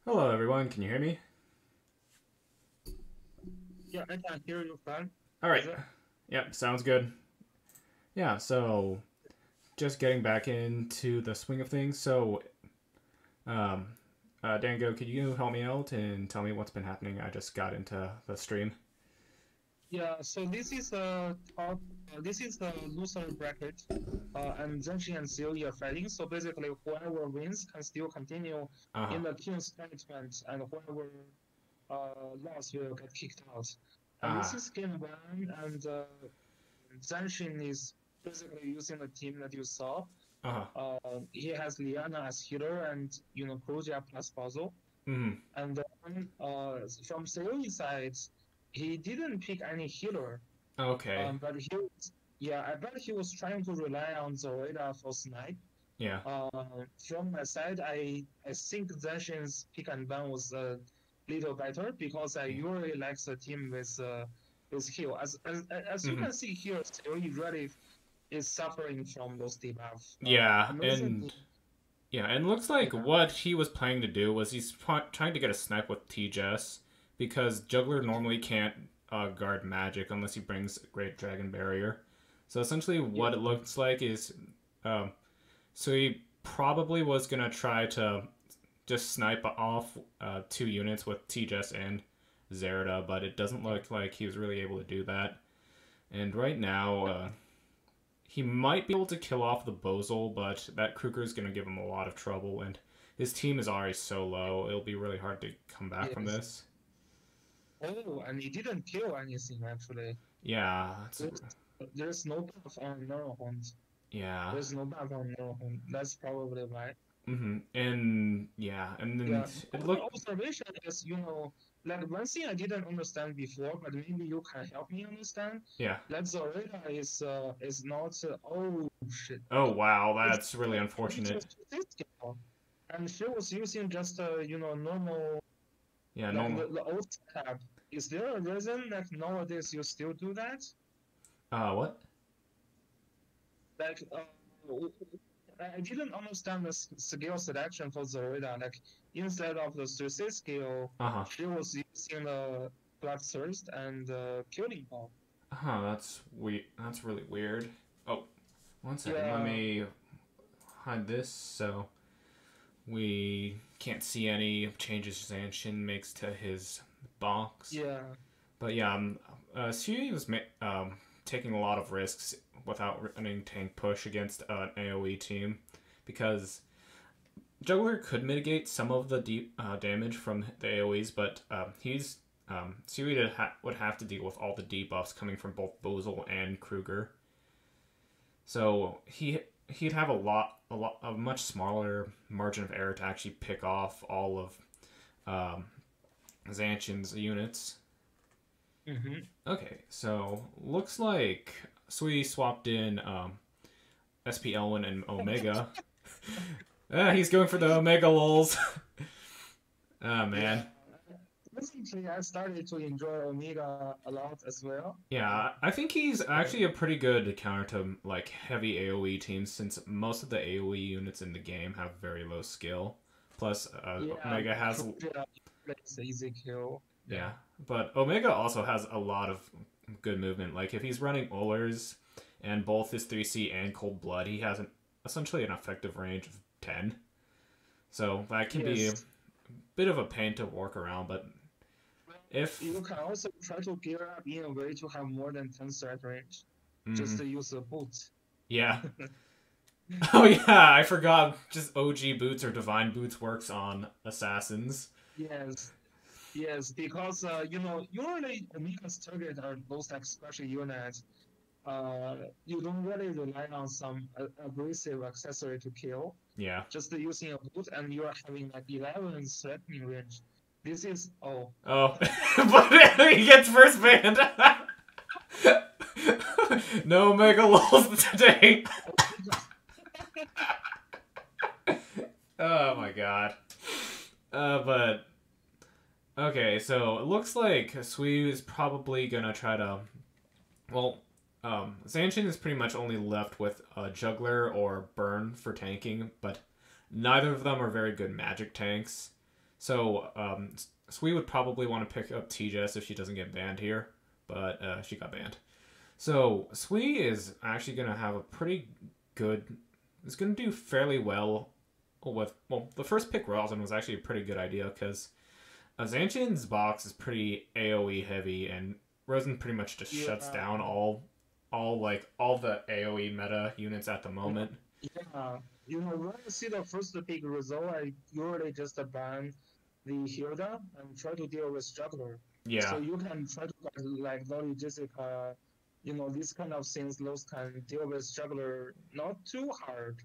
Hello, everyone. Can you hear me? Yeah, I can hear you fine. All right. Is it? Yep, sounds good. Yeah, so just getting back into the swing of things. Um, Dango, could you help me out and tell me what's been happening? I just got into the stream. Yeah, so this is the loser bracket, and Zanshin and Ceui are fighting. So basically, whoever wins can still continue Uh huh. in the team's management, and whoever lost will get kicked out. And Uh this is game one, and Zanshin is basically using the team that you saw. huh. He has Liana as healer, and Kruja plus puzzle. Mm. And then from Seoi's side, he didn't pick any healer. Okay. But yeah, I bet he was trying to rely on Zoraida for snipe. Yeah. From my side, I think Zanshin's pick and ban was a little better because I Yeah. usually like the team with heal. As you Mm. can see here, Seoi really is suffering from those debuffs. Yeah, Amazingly, and looks like yeah, what he was planning to do was he's trying to get a snipe with T-Jess because Juggler normally can't guard magic unless he brings Great Dragon Barrier. So essentially, yeah, what it looks like is, um, so he probably was gonna try to just snipe off two units with T-Jess and Zerida, but it doesn't yeah. look like he was really able to do that. And right now, he might be able to kill off the Bozal, but that Kruger is going to give him a lot of trouble, and his team is already so low, it'll be really hard to come back from Yes. this. Oh, and he didn't kill anything actually. Yeah, There's, there's no buff on Neurohorn. yeah. There's no buff on Neurohorn. That's probably why. And yeah, and then Yeah. it Other looked, observation is, like one thing I didn't understand before, but maybe you can help me understand. yeah. That Zorita is not. Oh shit! Oh wow, It's that's really unfortunate. just skill, and she was using just normal, Yeah, like normal. the old tab. Is there a reason like nowadays you still do that? What? Like I didn't understand the skill selection for Zoraida. Like instead of the suicide skill, Uh huh. she was using the bloodthirst and killing ball. That's That's really weird. Oh, one second. Let Yeah, me hide this so we can't see any changes Zanshin makes to his box. yeah, But yeah, Sui was taking a lot of risks without running tank push against an AoE team because Juggler could mitigate some of the deep damage from the AoEs, but Sui would have to deal with all the debuffs coming from both Bozal and Kruger. So he'd have a much smaller margin of error to actually pick off all of Zanshin's units. mm-hmm. Okay, so looks like Sui swapped in SP Elwin and Omega. He's going for the Omega lulls. Oh Yeah. man. Recently, I started to enjoy Omega a lot as well. Yeah, I think he's Yeah, actually a pretty good counter to like heavy AoE teams since most of the AoE units in the game have very low skill. Plus, yeah, Omega has Kruja plays easy kill. Yeah, yeah, but Omega also has a lot of good movement. Like if he's running Ullers and both his 3C and Cold Blood, he has essentially an effective range of 10. So that can be a yes. bit of a pain to work around, but Well, if you can also try to gear up in a way to have more than 10 threat range. Just mm, to use the boots. yeah. Oh yeah, I forgot just OG boots or divine boots works on assassins. Yes, yes, because usually Omega's target are those like special units. You don't really rely on some aggressive accessory to kill. Yeah. Just using a boot, and you are having like 11 threatening range. This is Oh, but he gets first banned. No mega lulls today. oh because Oh my god. But okay, so it looks like Sui is probably gonna try to. Well, Zanshin is pretty much only left with a Juggler or Burn for tanking, but neither of them are very good magic tanks. So Sui would probably want to pick up TJS if she doesn't get banned here, but she got banned. So Sui is actually going to have a pretty good... It's going to do fairly well with... Well, the first pick Rosin was actually a pretty good idea because Zanshin's box is pretty AoE heavy, and Rosin pretty much just shuts down all the AoE meta units at the moment. Yeah, when I see the first pick result, I usually just ban the Hilda and try to deal with juggler. Yeah. So you can try to like Lolly Jessica, these kind of things, those can deal with juggler not too hard.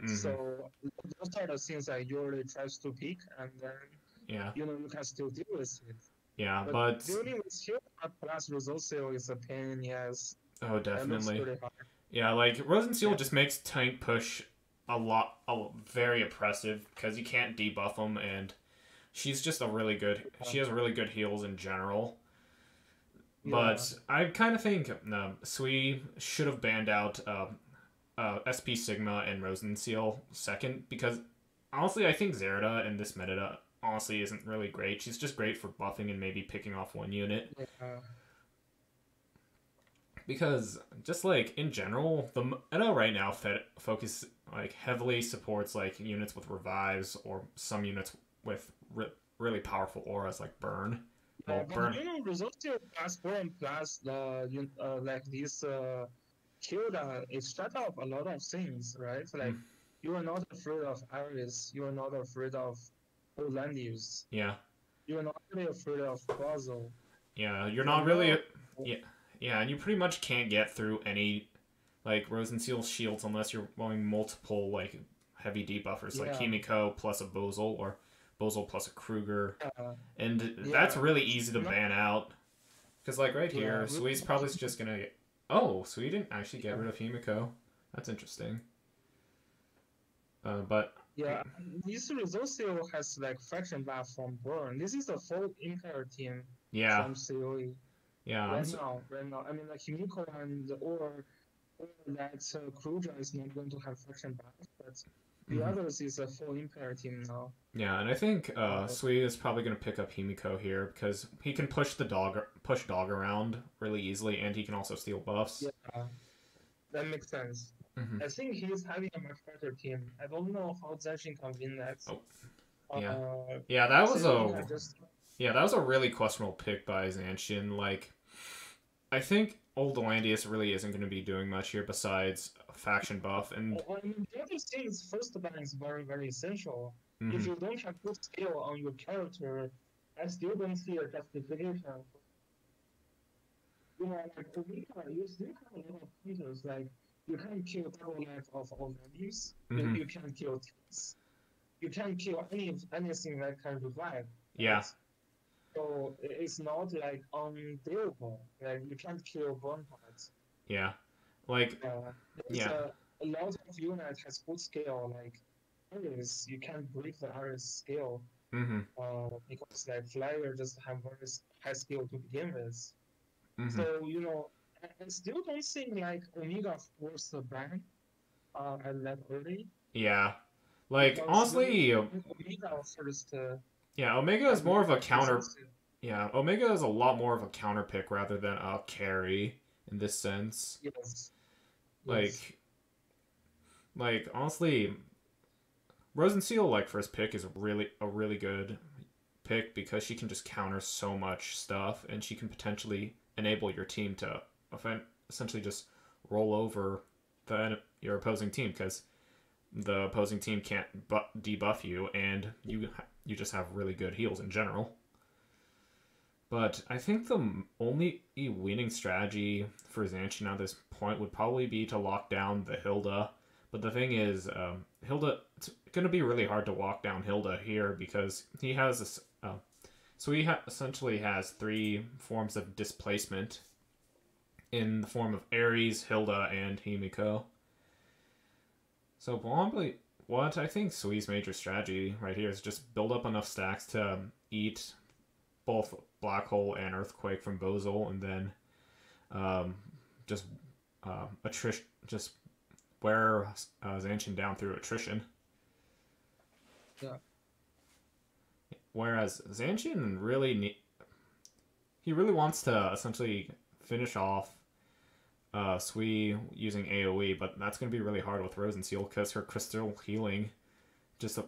So those are the things I usually try to pick, and then you can still deal with it. Yeah, but dealing with Hilda plus Rososio is a pain in the ass. Oh, definitely. Really hard. Yeah, like Rosenseal just makes tank push very oppressive because you can't debuff them, and she's just she has really good heals in general. Yeah. But I kind of think Sui should have banned out SP Sigma and Rosenseal second, because honestly I think Zerida in this meta honestly isn't really great. She's just great for buffing and maybe picking off one unit. Yeah. Because just like in general, the meta right now focus like heavily supports like units with revives or some units with really powerful auras like burn. Well, burn. Rososio plus 4 and plus like this Hilda, it shut off a lot of things, right? Like you are not afraid of Iris, you are not afraid of Olandius. Yeah. You are not really afraid of Quazzle. Yeah, you're not really. Yeah, and you pretty much can't get through any like Rosenseal shields unless you're rolling multiple like heavy debuffers like Himiko plus a Bozel or Bozel plus a Kruger, and that's really easy to ban out. Because like right here, Sui's probably just gonna get... Oh, Sui didn't actually get rid of Himiko. That's interesting. But yeah, this Rososio has like fraction buff from Burn. This is the full Empire team from Ceui. Yeah, right now. I mean, like Himiko or that Kruger is not going to have fraction buff, but the others is a full Empire team now. Yeah, and I think Sui is probably going to pick up Himiko here because he can push dog around really easily, and he can also steal buffs. Yeah, that makes sense. I think he's having a much better team. I don't know how Zanshin can win that. Yeah, that was a really questionable pick by Zanshin. Like, I think Old Olandius really isn't going to be doing much here besides a faction buff. And I mean, the other thing is first ban is very, very essential. If you don't have good skill on your character, I still don't see a justification. Like Omega, you still have a lot of counters. Like, you can't kill double life of Olandius. You can't kill Tits. You can't kill anything that can revive. Yeah. Right? So it's not like undealable. Like you can't kill burn parts. Yeah. Like a lot of units has good skill, like Iris, you can't break the Iris skill. Because like Flyer just have very high skill to begin with. So, I still don't think like Omega forced the ban at that early. Yeah. Like because honestly Omega first Omega is more of a counter. Yeah, Omega is a lot more of a counter pick rather than a carry in this sense. Yes. Like honestly, Rosenseal like first pick is a really good pick because she can just counter so much stuff, and she can potentially enable your team to essentially just roll over your opposing team because the opposing team can't debuff you, and you just have really good heals in general. But I think the only winning strategy for Zanshin at this point would probably be to lock down the Hilda. But the thing is, Hilda, it's going to be really hard to lock down Hilda here because he has this. So he essentially has 3 forms of displacement in the form of Ares, Hilda, and Himiko. So probably what I think Sui's major strategy right here is just build up enough stacks to eat both Black Hole and Earthquake from Bozel, and then just wear Zanshin down through attrition. Yeah. Whereas Zanshin he really wants to essentially finish off Sui using AoE, but that's going to be really hard with Rosenseal because her crystal healing just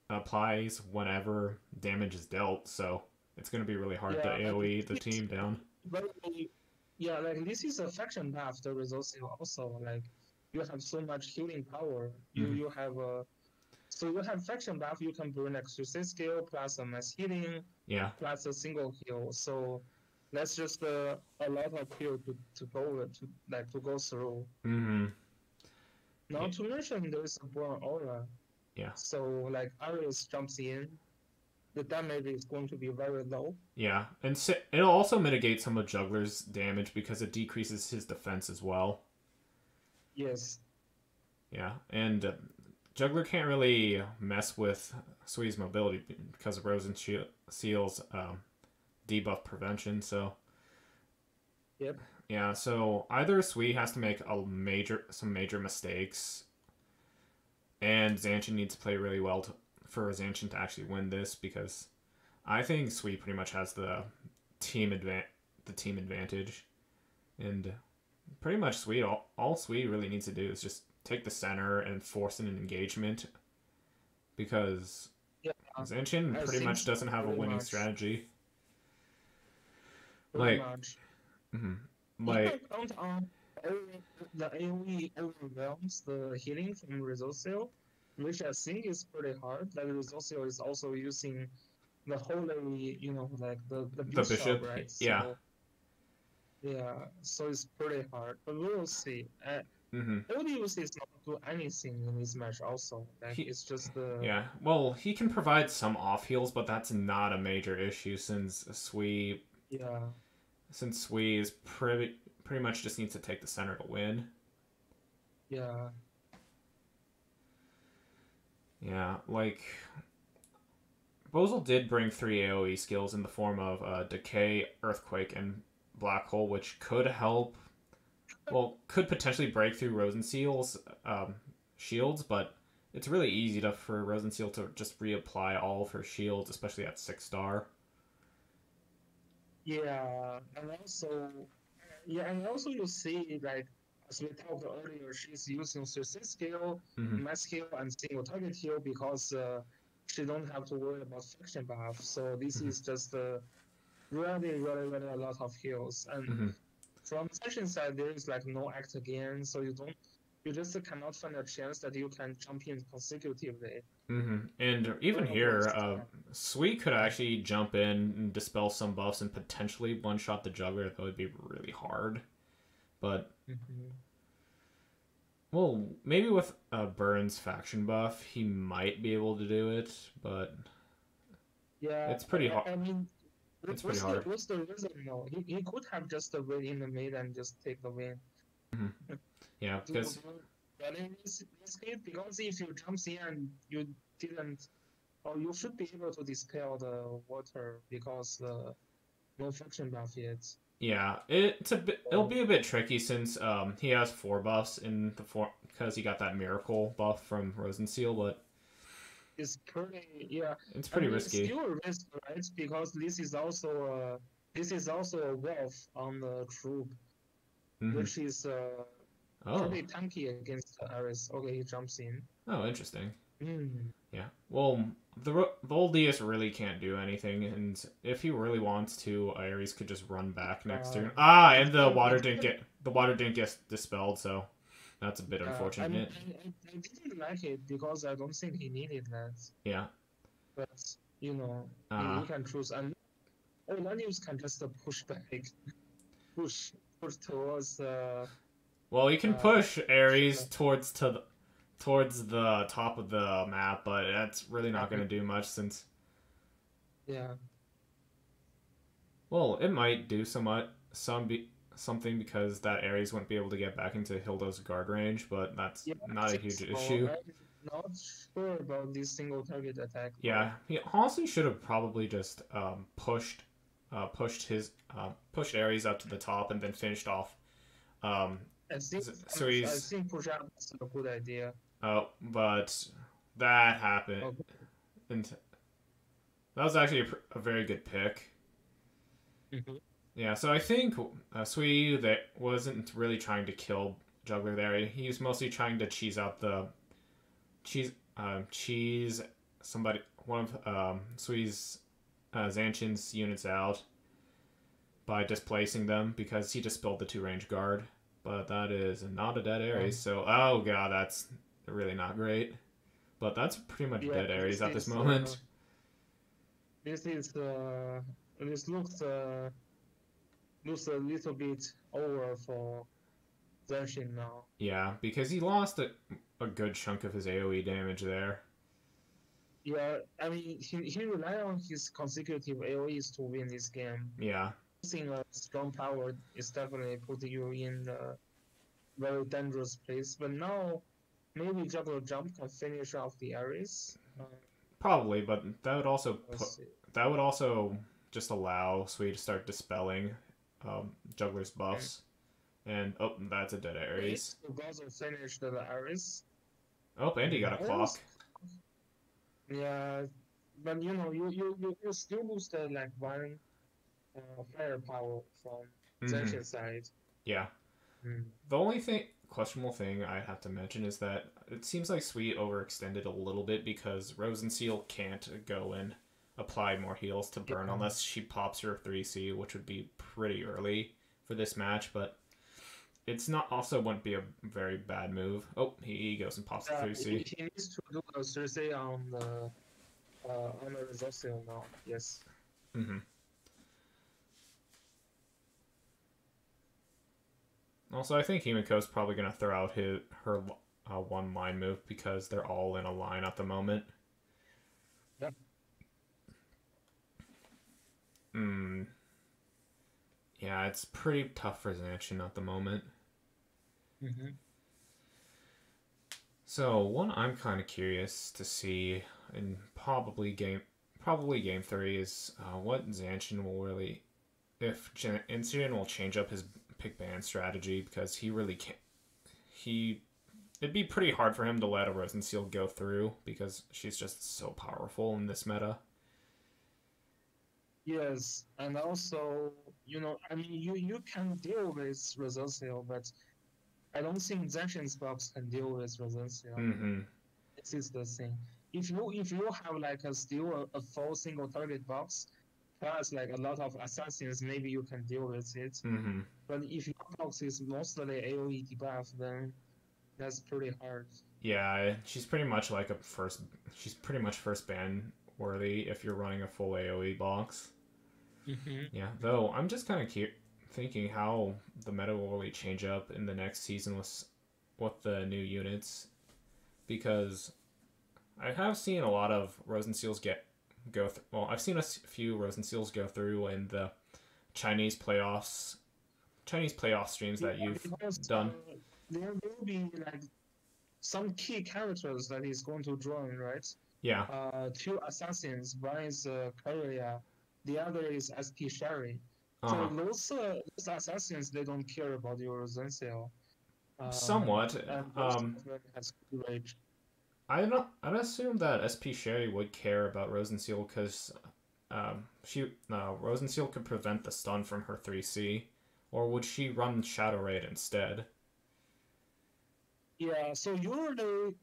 applies whenever damage is dealt, so it's going to be really hard to Yeah, AoE the team down. very, yeah, like this is a faction buff, the Resourceful also. Like you have so much healing power. You have a so you have faction buff, you can burn like success skill plus a mass healing Yeah. plus a single heal. So that's just a lot of heal to go through. Mm-hmm. Not to mention there is a burn aura. Yeah. So like Ares jumps in, the damage is going to be very low. Yeah, and it'll also mitigate some of Juggler's damage because it decreases his defense as well. Yes. Yeah, and Juggler can't really mess with Sui's mobility because of Rosenseal's debuff prevention, so... Yep. Yeah, so either Sui has to make some major mistakes, and Zanshin needs to play really well for Zanshin to actually win this, because I think Sui pretty much has the team advantage, and pretty much Sui all Sui really needs to do is just take the center and force an engagement, because Zanshin pretty much doesn't have a winning strategy. Pretty much. Mm-hmm. Like the AoE overwhelms the healing from Resourceful, which I think is pretty hard. Like Resourceful is also using the holy, like the bishop, right? Yeah. So, yeah, so it's pretty hard, but we will see. ODUC is not do anything in this match. Also, like it's just the Well, he can provide some off heals, but that's not a major issue since Sui. Yeah. Since Sui is pretty much just needs to take the center to win. Yeah. Yeah, like Bozel did bring 3 AoE skills in the form of Decay, Earthquake, and Black Hole, which could help. Well, could potentially break through Rosenseal's shields, but it's really easy for Rosenseal to just reapply all of her shields, especially at 6-star. Yeah, and also you see, like, as we talked earlier, she's using success skill, mass heal, and single target heal because she don't have to worry about faction buff. So this is just really a lot of heals. And from session side, there is like no act again, so you just cannot find a chance that you can jump in consecutively. And even here, Sui could actually jump in and dispel some buffs and potentially one-shot the Juggler. That would be really hard. But, well, maybe with Burns' faction buff, he might be able to do it, but yeah, it's pretty hard. I mean, it's pretty hard. What's the reason? No, he could have just wait in the mid and just take the win. Yeah, because... Because if you jump in and you didn't, or you should be able to dispel the water because no faction buff yet. Yeah, it'll be a bit tricky since he has 4 buffs in the form because he got that miracle buff from Rosenseal, but it's pretty it's pretty risky. It's still a risk, right? Because this is also a wolf on the troop, which is pretty tanky against Ares. Okay, he jumps in. Oh, interesting. Yeah. Well, the old DS really can't do anything, and if he really wants to, Ares could just run back next turn. And the water didn't get dispelled, so that's a bit unfortunate. I didn't like it because I don't think he needed that. Yeah. But he can choose, and Lanius can just push back, push towards. Well, you can push Ares towards the top of the map, but that's really not going to do much since... Yeah. Well, it might do something because that Ares wouldn't be able to get back into Hilda's guard range, but that's not a huge issue. I'm not sure about this single target attack. Yeah, he honestly should have probably just pushed Ares up to the top and then finished off. I think push up is a good idea. Oh, but that happened, that was actually a very good pick. Mm-hmm. Yeah, so I think Sui that wasn't really trying to kill Juggler there. He was mostly trying to cheese out the cheese somebody one of Sui's Zanshin's units out by displacing them because he just spilled the 2-range guard. But that is not a dead Ares, so oh god, that's really not great. But that's pretty much dead Ares at this moment. This looks a little bit over for Zanshin now. Yeah, because he lost a good chunk of his AoE damage there. Yeah, I mean, he relied on his consecutive AoEs to win this game. Yeah. Using a strong power is definitely putting you in a very dangerous place. But now, maybe Juggler Jump can finish off the Ares. Probably, but that would also just allow Sui to start dispelling Juggler's buffs. And oh, that's a dead Ares. Also finished the Ares. Oh, and he got a clock. Yeah, but you know, you still lose the like one firepower from Zanshin side. Yeah. The only questionable thing I have to mention is that it seems like Sui overextended a little bit because Rosenseal can't go and apply more heals to burn unless she pops her 3C, which would be pretty early for this match, but it's not also wouldn't be a very bad move. Oh, he goes and pops the 3C. He needs to do a 3C on the Rosenseal now. Yes. Mm-hmm. Also, I think Himiko's probably going to throw out her one line move because they're all in a line at the moment. Yeah. Yeah, it's pretty tough for Zanshin at the moment. Mm-hmm. So, one I'm kind of curious to see in probably game 3 is what Zanshin will really, if Zanshin will change up his pick ban strategy because he really can't. It'd be pretty hard for him to let a Rosenseal go through because she's just so powerful in this meta. Yes, and also, you know, I mean, you can deal with Rosenseal, but I don't think Zanshin's box can deal with Rosenseal. Mm-hmm. This is the thing. If you have like a full single target box, plus like a lot of assassins, maybe you can deal with it. Mm-hmm. But if your box is mostly AoE debuff, then that's pretty hard. Yeah, she's pretty much like she's pretty much first ban worthy if you're running a full AoE box. Mm-hmm. Yeah, though I'm just kind of thinking how the meta will really change up in the next season with the new units, because I have seen a lot of Rosenseals go through. Well, I've seen a few Rosenseals go through in the Chinese playoff streams that you've done. There will be like some key characters that is going to join, right? Yeah. 2 assassins. One is Korea, the other is SP Sherry. So those assassins, they don't care about your Rosenseal. Somewhat. Has rage. I'd assume that SP Sherry would care about Rosenseal because Rosenseal could prevent the stun from her 3C, or would she run Shadow Raid instead? Yeah, so usually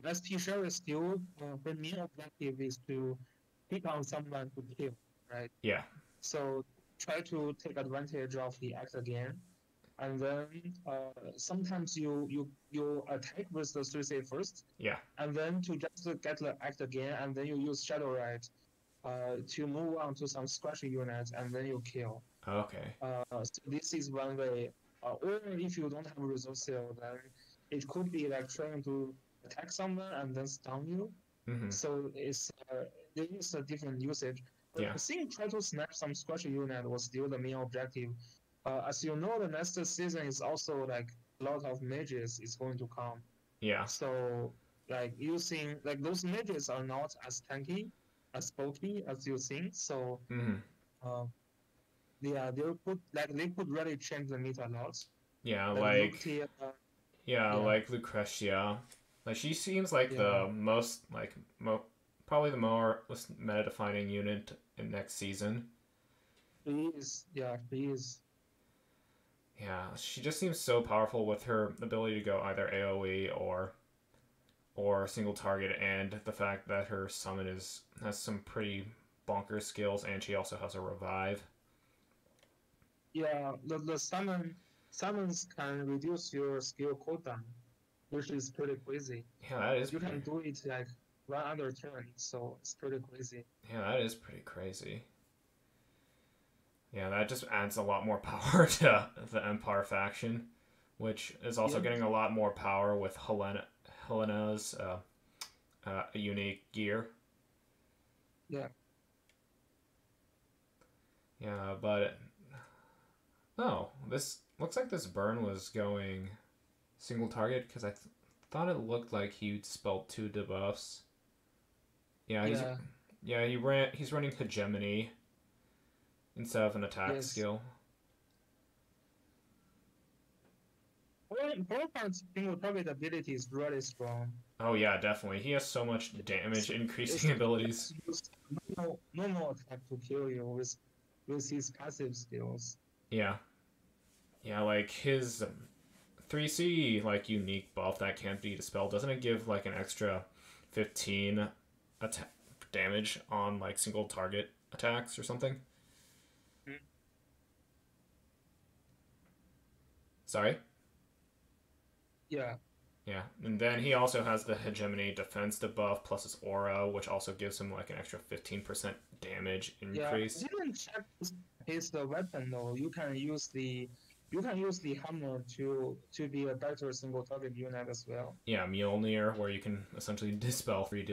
SP Sherry still, her main objective is to pick on someone to kill, right? Yeah. So try to take advantage of the act again, and then sometimes you attack with the 3C first. Yeah. And then to just get the act again, and then you use Shadow Raid to move on to some squashy units, and then you kill. Okay. So this is one way. Or if you don't have a Rosenseal, then it could be like trying to attack someone and then stun you. Mm-hmm. So there is a different usage. But yeah. I think try to snap some squashy unit was still the main objective. As you know, the next season is also like a lot of mages is going to come. Yeah. So like using like those mages are not as tanky, as bulky as you think. So yeah, they could really change the meta a lot. Yeah, like Lucretia. Like she seems like the most probably the more meta-defining unit in next season. He is, yeah, he is. Yeah, she just seems so powerful with her ability to go either AoE or single target, and the fact that her summon has some pretty bonkers skills, and she also has a revive. Yeah, the summons can reduce your skill cooldown, which is pretty crazy. Yeah, that is You pretty. can do it like one other turn, so it's pretty crazy. Yeah, that is pretty crazy. Yeah, that just adds a lot more power to the Empire faction, which is also Yep. getting a lot more power with Helena's unique gear. Yeah. Yeah, but oh, this looks like this burn was going single target because thought it looked like he spelled 2 debuffs. Yeah, he's running hegemony instead of an attack Yes. skill. Bonaparte single target ability is really strong. Oh yeah, definitely. He has so much damage increasing abilities. Normal attack to kill you with his passive skills. Yeah. Yeah, like his 3C like unique buff that can't be dispelled, doesn't it give like an extra 15 attack damage on like single target attacks or something? Mm. Sorry? Yeah. Yeah. And then he also has the hegemony defense debuff plus his aura, which also gives him like an extra 15% damage increase. Yeah, I didn't check his weapon though. You can use the hammer to be a better single target unit as well. Yeah, Mjolnir, where you can essentially dispel 3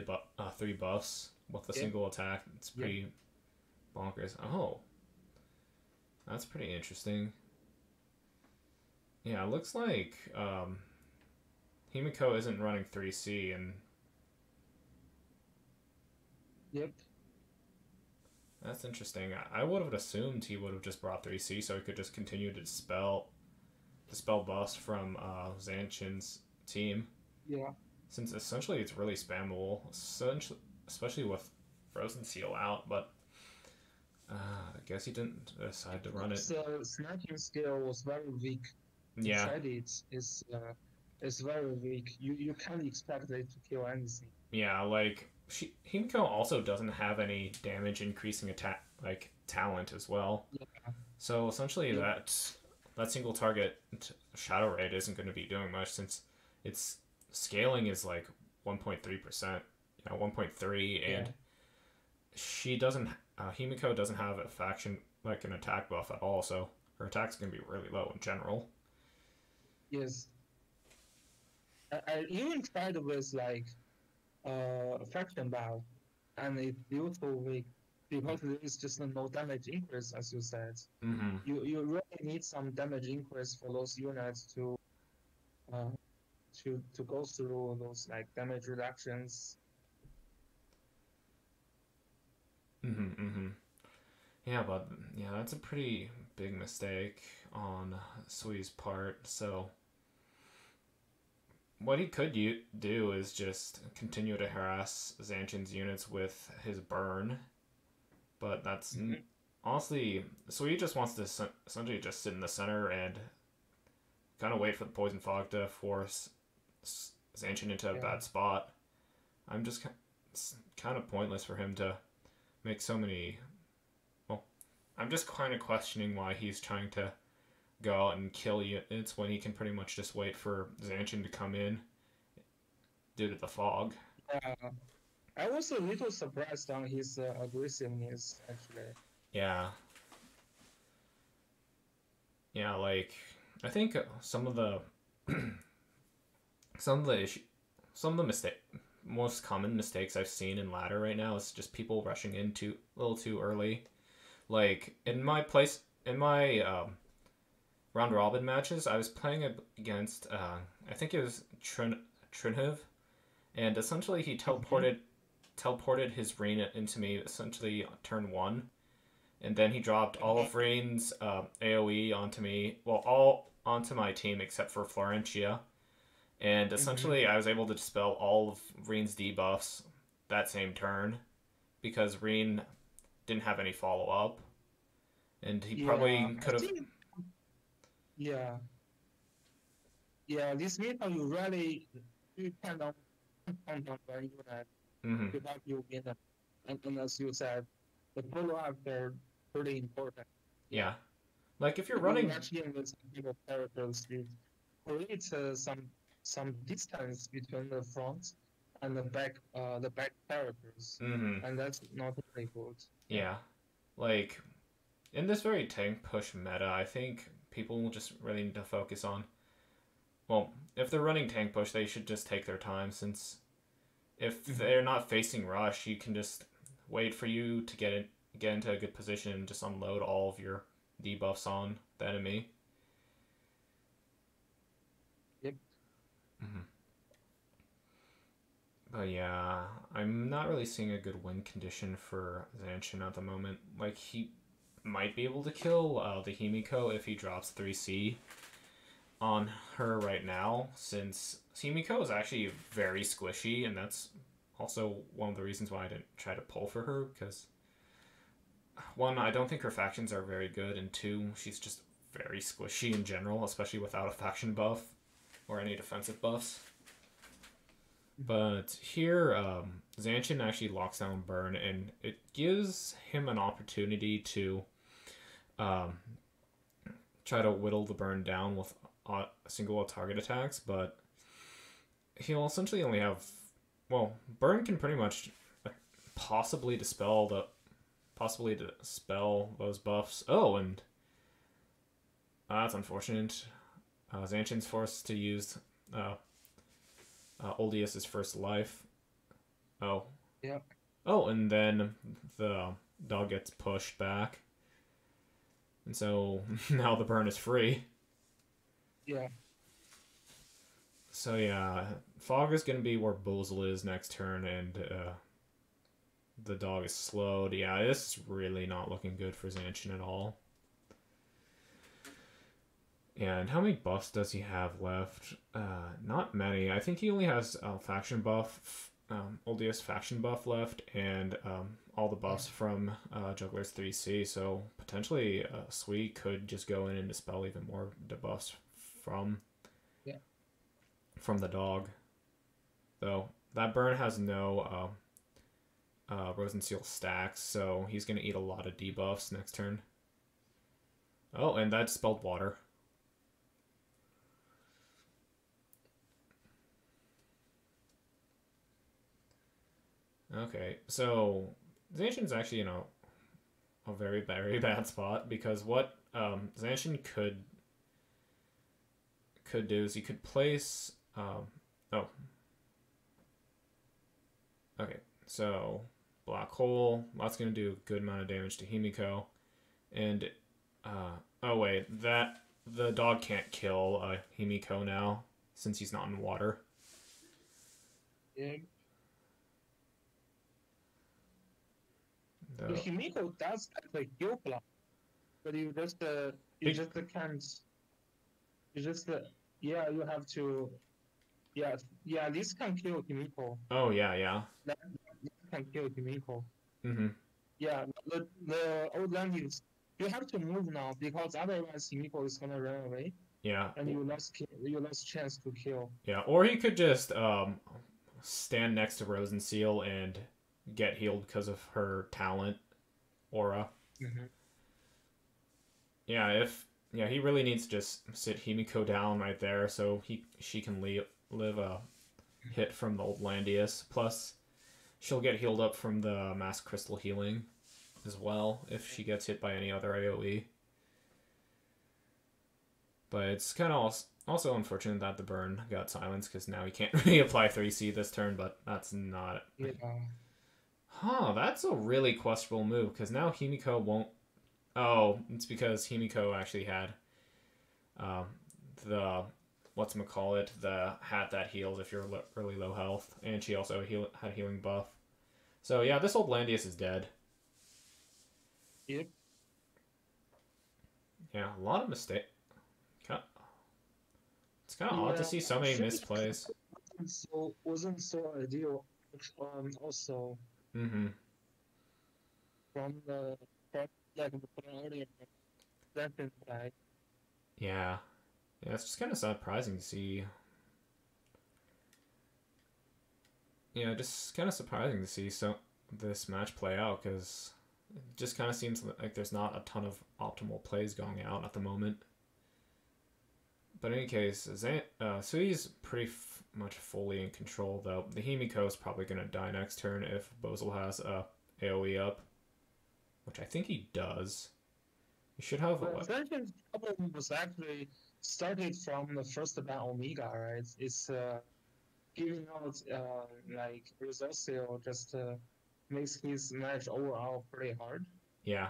buffs with a single attack. It's pretty bonkers. Oh, that's pretty interesting. Yeah, it looks like Himiko isn't running 3C, and Yep. that's interesting. I would have assumed he would have just brought 3C so he could just continue to dispel buffs from Zanshin's team. Yeah. Since essentially it's really spammable, especially with Frozen Seal out, but I guess he didn't decide to run it. The sniping skill was very weak. Yeah. It's very weak. You can't expect it to kill anything. Yeah, like Himiko also doesn't have any damage increasing attack like talent as well. Yeah. So essentially that single target shadow raid isn't going to be doing much since its scaling is like 1.3%, 1.3, and she doesn't Himiko doesn't have a faction like an attack buff at all, so her attack's going to be really low in general. Yes. I even tried with like faction buff, and it's still so weak because there is just no damage increase, as you said. Mm-hmm. You really need some damage increase for those units to go through those like damage reductions. Yeah, but yeah, that's a pretty big mistake on Sui's part. So what he could do is just continue to harass Zanshin's units with his burn, but that's honestly Sui just wants to essentially just sit in the center and kind of wait for the poison fog to force Zanshin into a bad spot. It's kind of pointless for him to make so many. Well, I'm just kind of questioning why he's trying to go out and kill units when he can pretty much just wait for Zanshin to come in due to the fog. Yeah, I was a little surprised on his aggressiveness actually. Yeah. Yeah, like I think some of the most common mistakes I've seen in ladder right now is just people rushing in a little too early. Like in my round robin matches, I was playing against I think it was Trinhiv, and essentially he teleported his Reen into me essentially turn 1, and then he dropped all of Reen's AoE onto me, well, all onto my team except for Florentia, and essentially I was able to dispel all of Reen's debuffs that same turn because Reen didn't have any follow up, and he Yeah, probably I could have. think yeah, yeah. This meta you really depend on one unit Hmm. to help you win. And as you said, the follow up are pretty important. Yeah, Yeah, like if you're if you running. match in with some people characters, it creates some distance between the front and the back characters, Hmm. and that's not really good. Yeah. Yeah, like in this very tank push meta, I think people will just really need to focus on. Well, if they're running tank push, they should just take their time since if Mhm. they're not facing rush, you can just wait for you to get into a good position and just unload all of your debuffs on the enemy. Yep. Mm-hmm. But yeah, I'm not really seeing a good win condition for Zanshin at the moment. Like he might be able to kill the Himiko if he drops 3C on her right now, since Himiko is actually very squishy, and that's also one of the reasons why I didn't try to pull for her, because one, I don't think her factions are very good, and two, she's just very squishy in general, especially without a faction buff or any defensive buffs. But here, Zanshin actually locks down Burn, and it gives him an opportunity to um, try to whittle the Burn down with single target attacks, but he'll essentially only have. Well, Burn can pretty much possibly dispel those buffs. Oh, and that's unfortunate. Zanshin's forced to use Oldius's first life. Oh. Yeah. Oh, and then the dog gets pushed back. And so now the burn is free. Yeah. So yeah, Fog is going to be where Bozel is next turn, and the dog is slowed. Yeah, this is really not looking good for Zanshin at all. And how many buffs does he have left? Not many. I think he only has faction buff, Oldius faction buff left, and all the buffs from Juggler's 3C. So potentially, Sui could just go in and dispel even more debuffs from Yeah. from the dog. Though that burn has no Rosenseal stacks, so he's gonna eat a lot of debuffs next turn. Oh, and that spelled water. Okay, so Zanshin's actually a very very bad spot, because what Zanshin could do is he could place oh, okay, so black hole, that's gonna do a good amount of damage to Himiko, and oh wait, that the dog can't kill Himiko now since he's not in water. Yeah. The The Himiko does actually heal block, but you just can't. You just yeah, you have to. Yeah, this can kill Himiko. oh yeah. That can kill Himiko. Mm-hmm. Yeah, the old landings. You have to move now because otherwise Himiko is gonna run away, Yeah. and you lost chance to kill. Yeah, or he could just stand next to Rosenseal and get healed because of her talent aura. Mm-hmm. Yeah, he really needs to just sit Himiko down right there so she can live a hit from the old Landius. Plus, she'll get healed up from the mass crystal healing as well if she gets hit by any other AoE. But it's kind of also unfortunate that the burn got silenced, because now he can't reapply 3C this turn, but that's not... Yeah. Huh, that's a really questionable move, because now Himiko won't... Oh, it's because Himiko actually had the... whatchamacallit, the hat that heals if you're really low health, and she also had healing buff. So yeah, this old Landius is dead. Yep. Yeah, a lot of mistakes. It's kind of odd to see so many misplays. Wasn't so ideal also Mm-hmm. from the from earlier Zanshin side. Yeah. Yeah, it's just kind of surprising to see. Yeah, just kind of surprising to see this match play out because it just kind of seems like there's not a ton of optimal plays going out at the moment. But in any case, Sui's pretty much fully in control, though. The Himiko is probably going to die next turn if Bozel has a AoE up, which I think he does. He should have a... Zanshin's problem was actually started from the first ban Omega, right? It's giving out like resource seal just makes his match overall pretty hard. Yeah.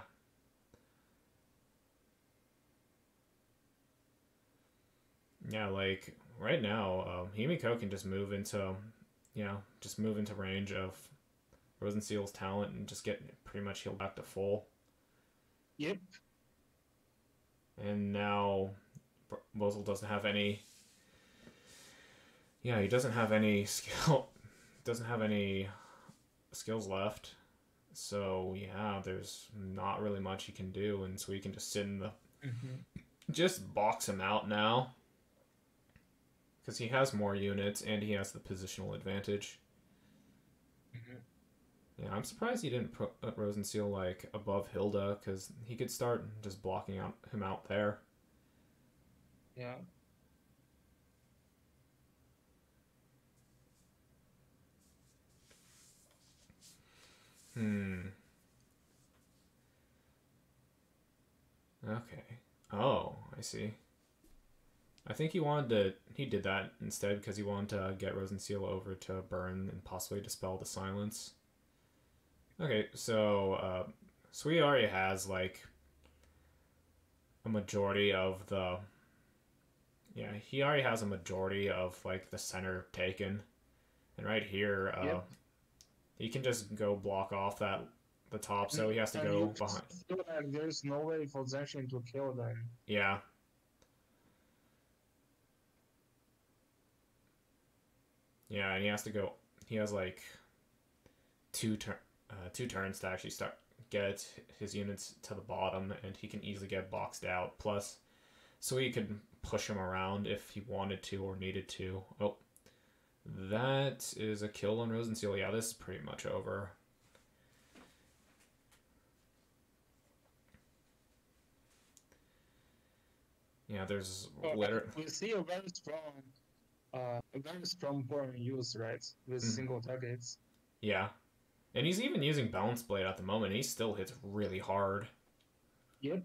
Yeah, like right now, Himiko can just move into, range of Rosenseal's talent and just get pretty much healed back to full. Yep. And now Bozel doesn't have any. Yeah, he doesn't have any skill. Doesn't have any skills left. So yeah, there's not really much he can do, and so he can just sit in the. Just box him out now. Because he has more units and he has the positional advantage. Yeah, I'm surprised he didn't put Rosenseal like above Hilda because he could start just blocking him out there. Yeah. Okay. Oh, I see. I think he did that instead because he wanted to get Rosenseal over to burn and possibly dispel the silence. Okay, so Sui already has like a majority of the. Yeah, he already has a majority of like the center taken, and right here, Yep. he can just go block off the top, so he has to go behind. Feel like there's no way for Zanshin to kill them. Yeah. Yeah, and he has to go. He has like two turns to actually start get his units to the bottom, and he can easily get boxed out. Plus, so he could push him around if he wanted to or needed to. Oh, that is a kill on Rosenseal. Yeah, this is pretty much over. Yeah, there's we see a very strong burn use, right, with single targets. Yeah, and he's even using Balance Blade at the moment. He still hits really hard. Yep.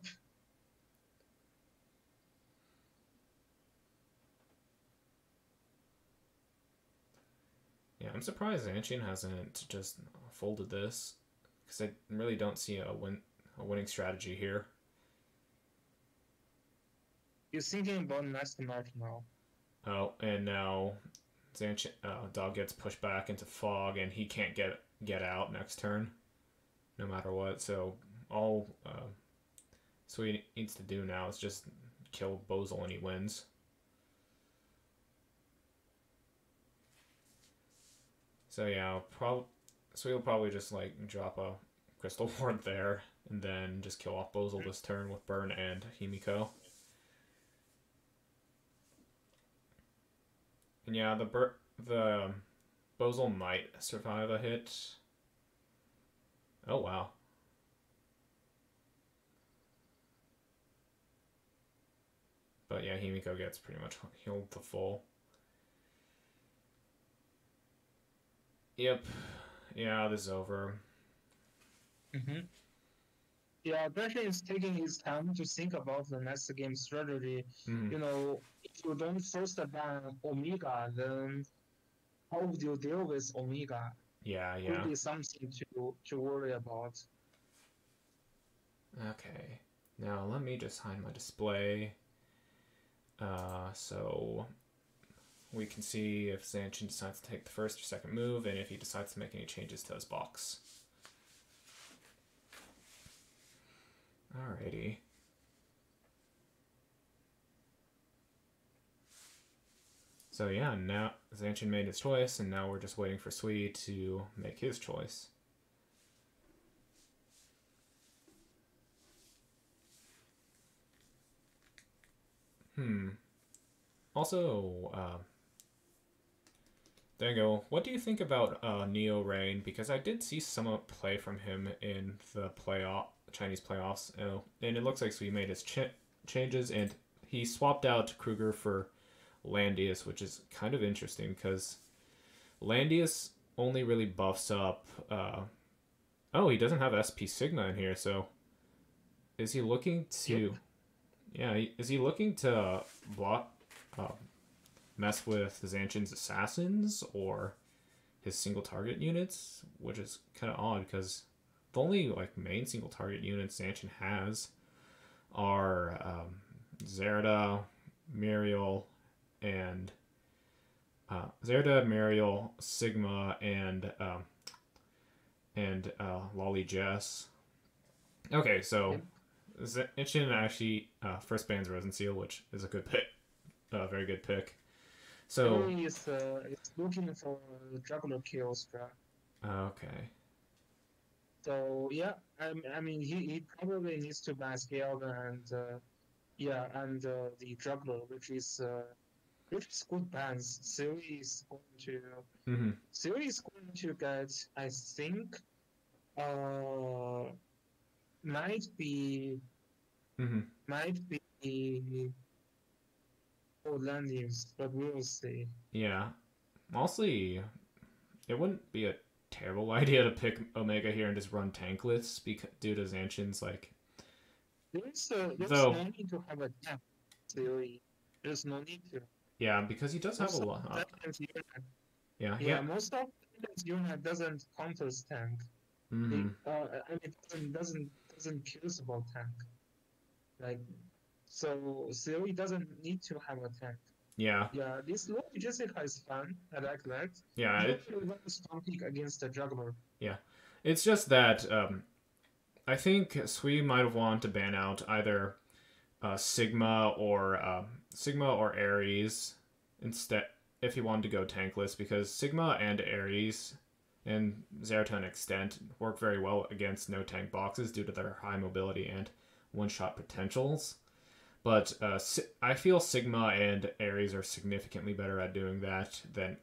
Yeah, I'm surprised Zanshin hasn't just folded this because I really don't see a winning strategy here. He's thinking about next match now. Oh, and now Zanshin Dog gets pushed back into fog, and he can't get out next turn, no matter what. So all Sui needs to do now is just kill Bozel, and he wins. So yeah, Sui will probably just like drop a Crystal Ward there, and then just kill off Bozel this turn with Burn and Himiko. And yeah, the Bozel might survive a hit. Oh wow. But yeah, Himiko gets pretty much healed to full. Yep. Yeah, this is over. Yeah, Zanshin is taking his time to think about the next game strategy. You know, if you don't first ban Omega, then how would you deal with Omega? Yeah. Could be something to worry about. Okay. Now let me just hide my display. So we can see if Zanshin decides to take the first or second move, and if he decides to make any changes to his box. Alrighty. So yeah, now Zanshin made his choice, and now we're just waiting for Sui to make his choice. Also, Dango, what do you think about Neo Rain? Because I did see some play from him in the Chinese playoffs, and it looks like Sui made his changes, and he swapped out Kruger for Landius, which is kind of interesting because Landius only really buffs up. Oh, he doesn't have SP Sigma in here, so is he looking to? Yeah, is he looking to block, mess with Zanshin's assassins or his single target units, which is kind of odd because the only like main single target units Zanshin has are Zerda, Muriel, and Sigma, and Lolly Jess. Okay, so Zanshin actually first bans Rosenseal, which is a good pick, very good pick. So he's looking for juggler kills, bro. Okay. So yeah, I mean he probably needs to ban Scaled and the juggler, which is good bans. Ceui is going to get, I think, might be landings, but we'll see. Yeah, mostly it wouldn't be a terrible idea to pick Omega here and just run tankless due to Zanshin's like. There's no need to have a tank theory. There's no need to. Yeah, because he does have a lot. Yeah, most of the unit doesn't counters tank. And it doesn't pierceable tank. Like, so Ceui doesn't need to have a tank. Yeah. Yeah, this low Jessica is fun. I like that. Yeah. It's a very strong pick against the juggler. Yeah, it's just that I think Sui might have wanted to ban out either Sigma or Ares instead if he wanted to go tankless, because Sigma and Ares and Zera to an extent work very well against no tank boxes due to their high mobility and one-shot potentials. But I feel Sigma and Ares are significantly better at doing that than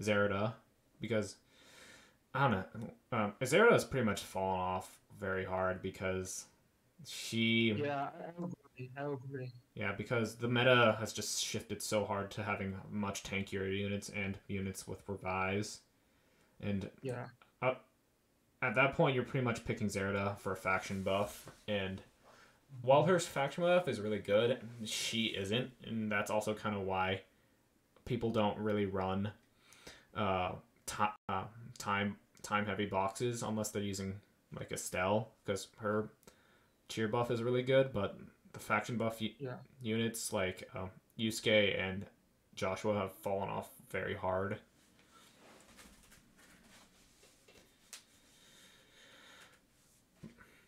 Zerda, because I don't know. Zerda has pretty much fallen off very hard because she. Yeah, I agree. Yeah, because the meta has just shifted so hard to having much tankier units and units with revives, and yeah. At that point, you're pretty much picking Zerda for a faction buff, and while her faction buff is really good, she isn't, and that's also kind of why people don't really run time heavy boxes unless they're using like Estelle, because her cheer buff is really good, but the faction buff units like Yusuke and Joshua have fallen off very hard.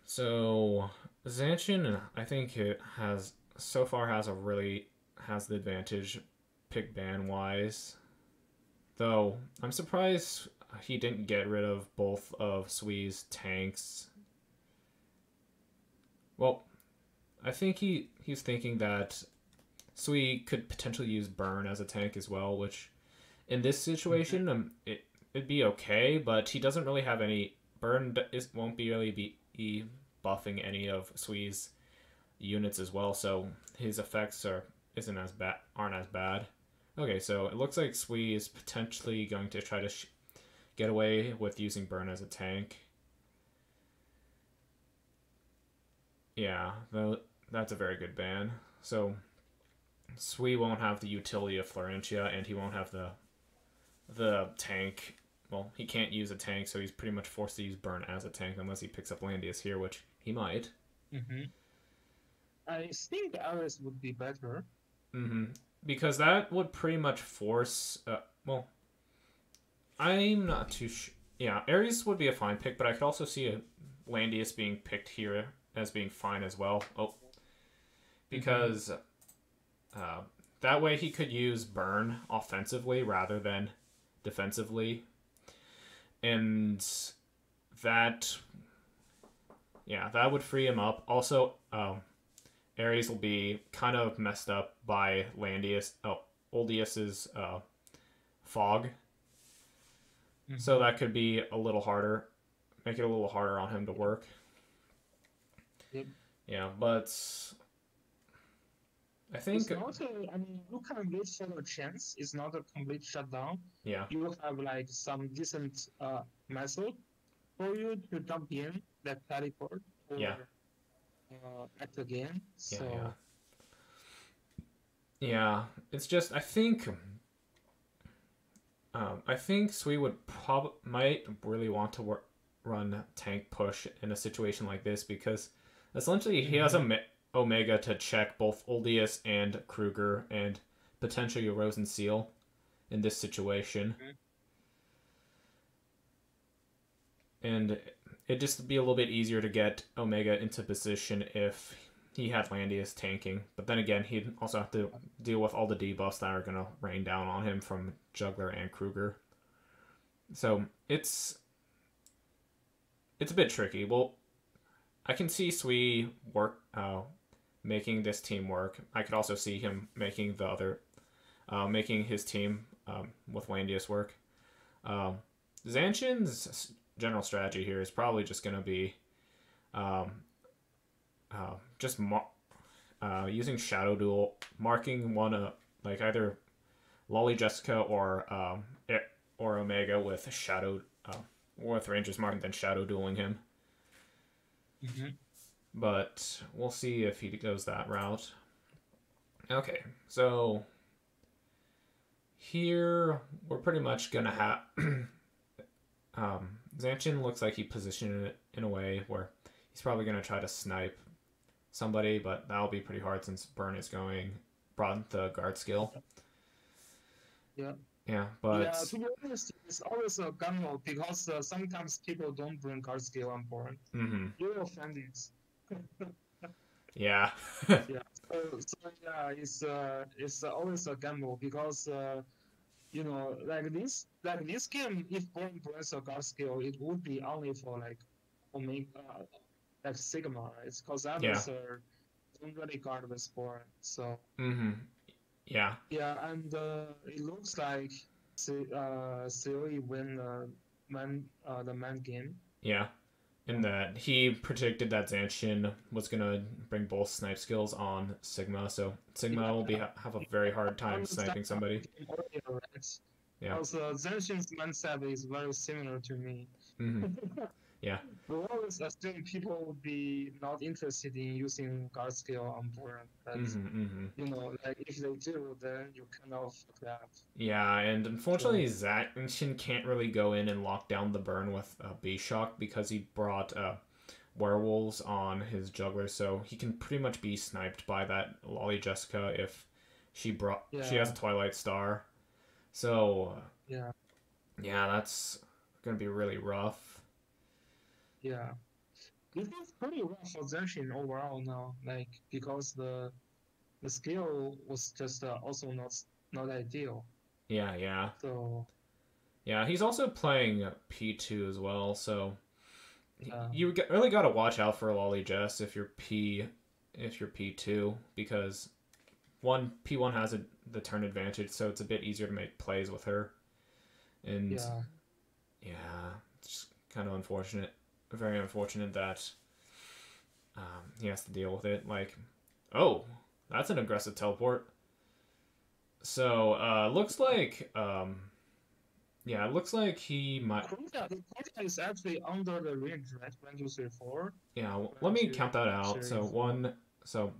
So Zanshin, I think it has the advantage pick ban wise. Though I'm surprised he didn't get rid of both of Sui's tanks. Well, I think he's thinking that Sui could potentially use Burn as a tank as well, which in this situation it'd be okay, but he doesn't really have any Burn. Won't be buffing any of Sui's units as well, so his effects aren't as bad. Okay, so it looks like Sui is potentially going to try to get away with using Burn as a tank. Yeah, that's a very good ban. So Sui won't have the utility of Florentia, and he won't have the tank. Well, he can't use a tank, so he's pretty much forced to use Burn as a tank unless he picks up Landius here, which he might. I think Ares would be better. Because that would pretty much force... well, I'm not too sure. Yeah, Ares would be a fine pick, but I could also see a Landius being picked here as being fine as well. Oh. Because that way he could use burn offensively rather than defensively. And that, yeah, that would free him up. Also, Ares will be kind of messed up by Oldius's fog. Mm-hmm. So that could be a little harder, make it a little harder on him to work. Yep. Yeah, but I think it's not you can wait for a chance. It's not a complete shutdown. Yeah. You have like some decent method for you to jump in, like teleport or act again. So yeah, it's just I think Sui might really want to run tank push in a situation like this because essentially he has Omega to check both Oldius and Kruger and potentially Rose and Seal in this situation. And it'd just be a little bit easier to get Omega into position if he had Landius tanking. But then again, he'd also have to deal with all the debuffs that are going to rain down on him from Juggler and Kruger. So it's a bit tricky. Well, I can see Sui making this team work. I could also see him making making his team with Landius work. Zanshin's general strategy here is probably just going to be using Shadow Duel, marking one like either Lolly Jessica or Omega with Shadow with Ranger's Mark and then Shadow Dueling him. Mm-hmm. But we'll see if he goes that route. Okay, so here we're pretty much gonna have Zanshin looks like he positioned it in a way where he's probably gonna try to snipe somebody, but that'll be pretty hard since Burn is brought the guard skill. Yeah. Yeah, but yeah, to be honest, it's always a gun mode because sometimes people don't bring guard skill on board. Mm-hmm. You're offending. Yeah. yeah. So yeah, it's always a gamble because like this game, if Born brings a guard skill, it would be only for like Omega, like Sigma, right? Because others don't really guard with Born. So. Mm-hmm. Yeah. Yeah, and it looks like Ceui win the man game. Yeah. In that he predicted that Zanshin was gonna bring both snipe skills on Sigma, so Sigma will have a very hard time sniping somebody. Yeah. Also, Zanshin's mindset is very similar to me. Mm-hmm. Yeah. We always assume people would be not interested in using guard skill on board, but like if they do, then you kind of adapt. Yeah, and unfortunately, Zanshin can't really go in and lock down the burn with B-Shock because he brought werewolves on his juggler, so he can pretty much be sniped by that Lolly Jessica if she has a Twilight Star. So yeah, that's gonna be really rough. Yeah, it is pretty rough for Zanshin overall now, like because the skill was just also not ideal. Yeah. So. Yeah, he's also playing P2 as well, so you really got to watch out for Lolly Jess if you're P2 because P1 has the turn advantage, so it's a bit easier to make plays with her, and it's just kind of unfortunate. Very unfortunate that he has to deal with it. Like, oh, that's an aggressive teleport. So, looks like, it looks like he might. The Kuja is actually under the range, right? 1, 2, 3, 4. Yeah, let me count that out. So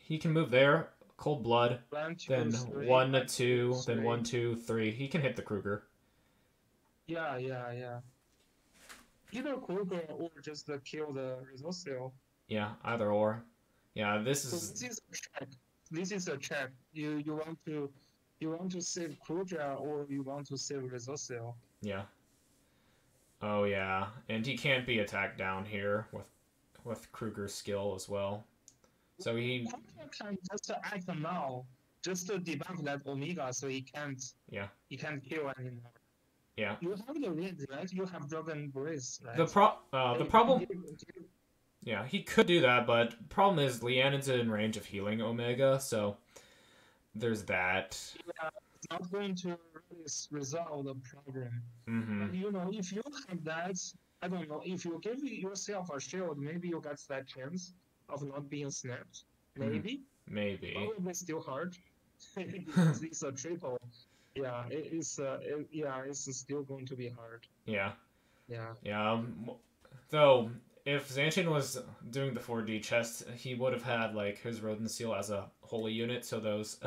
he can move there. Cold Blood. 1, 2, then 3, 1, 2, then 1, 2, 3. He can hit the Kruger. Yeah. Either Kruger or just kill the Resource. Yeah, either or. Yeah, this is a check. This is a check. You want to save Kruger or you want to save Resource. Yeah. Oh yeah, and he can't be attacked down here with Kruger's skill as well. So he Kruger can just act now, just to debuff that Omega, so he can't kill anymore. Yeah. You have the range, right? You have Dragon Breath, right? The problem. Yeah, he could do that, but problem is Lianon's in range of healing Omega, so there's that. Yeah, it's not going to really resolve the problem. Mm-hmm. But you know, if you have that, I don't know, if you give yourself a shield, maybe you get that chance of not being snapped. Maybe. Maybe. Probably still hard. Because it's a triple. Yeah, it's still going to be hard. Yeah. Yeah. Yeah. Though, if Zanshin was doing the 4D chest, he would have had like his Rodent Seal as a holy unit, so those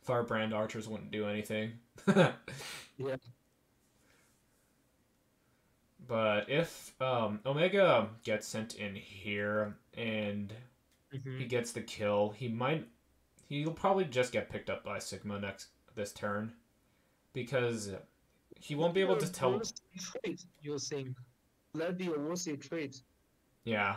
Firebrand archers wouldn't do anything. Yeah. But if Omega gets sent in here and he gets the kill, he'll probably just get picked up by Sigma this turn, because he won't be able to tell. Trait, you think? That'd be a worthy trait. Yeah.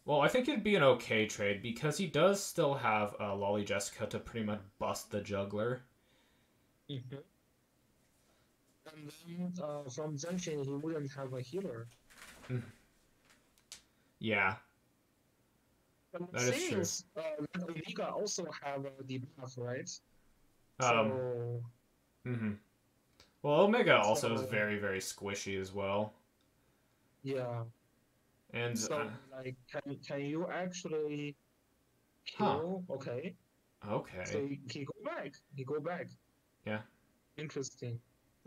Well, I think it'd be an okay trade because he does still have Lolly Jessica to pretty much bust the juggler. Mm-hmm. And then from Zanshin, he wouldn't have a healer. Yeah. But that is true. Omega also have a debuff, right? Well, Omega also is very, very squishy as well. Yeah. And so, like, can you actually kill? Huh. Okay. Okay. So he go back. Yeah. Interesting.